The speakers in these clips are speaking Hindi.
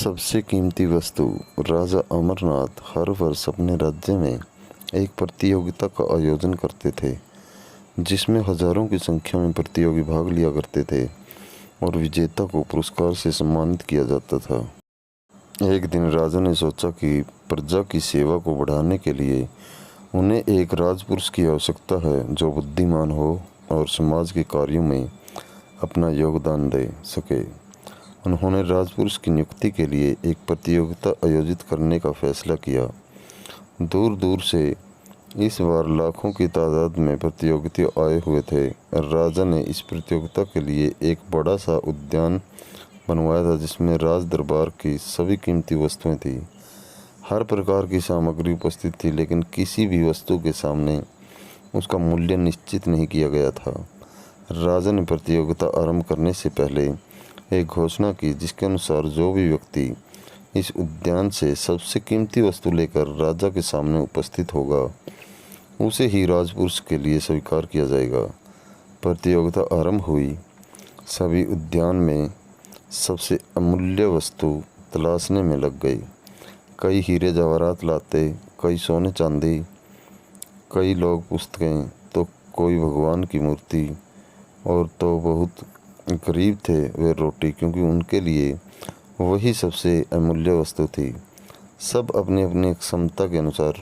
सबसे कीमती वस्तु। राजा अमरनाथ हर वर्ष अपने राज्य में एक प्रतियोगिता का आयोजन करते थे, जिसमें हजारों की संख्या में प्रतियोगी भाग लिया करते थे और विजेता को पुरस्कार से सम्मानित किया जाता था। एक दिन राजा ने सोचा कि प्रजा की सेवा को बढ़ाने के लिए उन्हें एक राजपुरुष की आवश्यकता है, जो बुद्धिमान हो और समाज के कार्यों में अपना योगदान दे सके। उन्होंने राजपुरुष की नियुक्ति के लिए एक प्रतियोगिता आयोजित करने का फैसला किया। दूर दूर से इस बार लाखों की तादाद में प्रतियोगी आए हुए थे। राजा ने इस प्रतियोगिता के लिए एक बड़ा सा उद्यान बनवाया था, जिसमें राज दरबार की सभी कीमती वस्तुएं थी। हर प्रकार की सामग्री उपस्थित थी, लेकिन किसी भी वस्तु के सामने उसका मूल्य निश्चित नहीं किया गया था। राजा ने प्रतियोगिता आरंभ करने से पहले एक घोषणा की, जिसके अनुसार जो भी व्यक्ति इस उद्यान से सबसे कीमती वस्तु लेकर राजा के सामने उपस्थित होगा, उसे ही राजपुरुष के लिए स्वीकार किया जाएगा। प्रतियोगिता आरंभ हुई। सभी उद्यान में सबसे अमूल्य वस्तु तलाशने में लग गए। कई हीरे जवाहरात लाते, कई सोने चांदी, कई लोग पुस्तकें, तो कोई भगवान की मूर्ति, और तो बहुत गरीब थे वे रोटी, क्योंकि उनके लिए वही सबसे अमूल्य वस्तु थी। सब अपनी अपनी क्षमता के अनुसार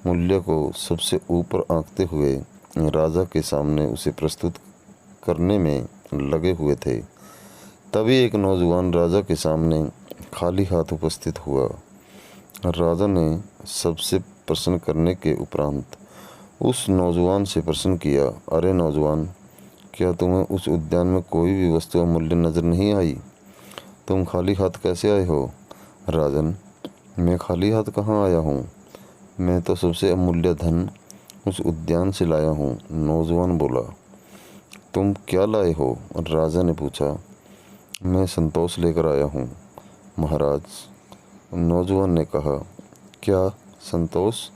मूल्य को सबसे ऊपर आंकते हुए राजा के सामने उसे प्रस्तुत करने में लगे हुए थे। तभी एक नौजवान राजा के सामने खाली हाथ उपस्थित हुआ। राजा ने सबसे प्रश्न करने के उपरांत उस नौजवान से प्रश्न किया, अरे नौजवान, क्या तुम्हें उस उद्यान में कोई भी वस्तु अमूल्य नजर नहीं आई? तुम खाली हाथ कैसे आए हो? राजन, मैं खाली हाथ कहाँ आया हूँ, मैं तो सबसे अमूल्य धन उस उद्यान से लाया हूँ। नौजवान बोला। तुम क्या लाए हो? राजा ने पूछा। मैं संतोष लेकर आया हूँ महाराज, नौजवान ने कहा। क्या संतोष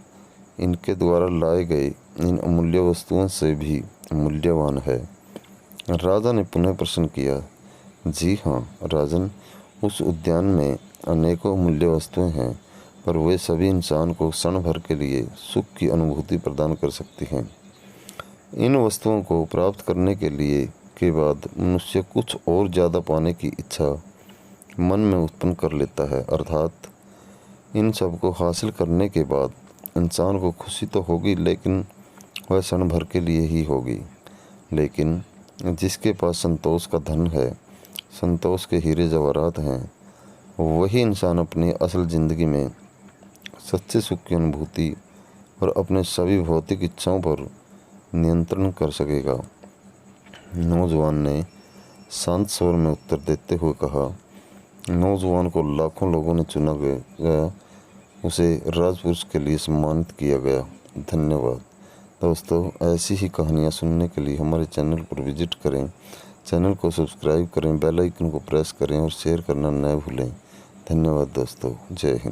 इनके द्वारा लाए गए इन अमूल्य वस्तुओं से भी मूल्यवान है? राजा ने पुनः प्रश्न किया। जी हाँ राजन, उस उद्यान में अनेकों अमूल्य वस्तुएं हैं, पर वे सभी इंसान को क्षण भर के लिए सुख की अनुभूति प्रदान कर सकती हैं। इन वस्तुओं को प्राप्त करने के लिए के बाद मनुष्य कुछ और ज़्यादा पाने की इच्छा मन में उत्पन्न कर लेता है, अर्थात इन सब को हासिल करने के बाद इंसान को खुशी तो होगी, लेकिन वह क्षण भर के लिए ही होगी। लेकिन जिसके पास संतोष का धन है, संतोष के हीरे जवाहरात हैं, वही इंसान अपनी असल ज़िंदगी में सच्चे सुख की अनुभूति और अपने सभी भौतिक इच्छाओं पर नियंत्रण कर सकेगा। नौजवान ने शांत स्वर में उत्तर देते हुए कहा। नौजवान को लाखों लोगों ने चुना गया, उसे राजपुरुष के लिए सम्मानित किया गया। धन्यवाद दोस्तों, ऐसी ही कहानियाँ सुनने के लिए हमारे चैनल पर विजिट करें। चैनल को सब्सक्राइब करें, बेल आइकन को प्रेस करें और शेयर करना न भूलें। धन्यवाद दोस्तों, जय हिंद।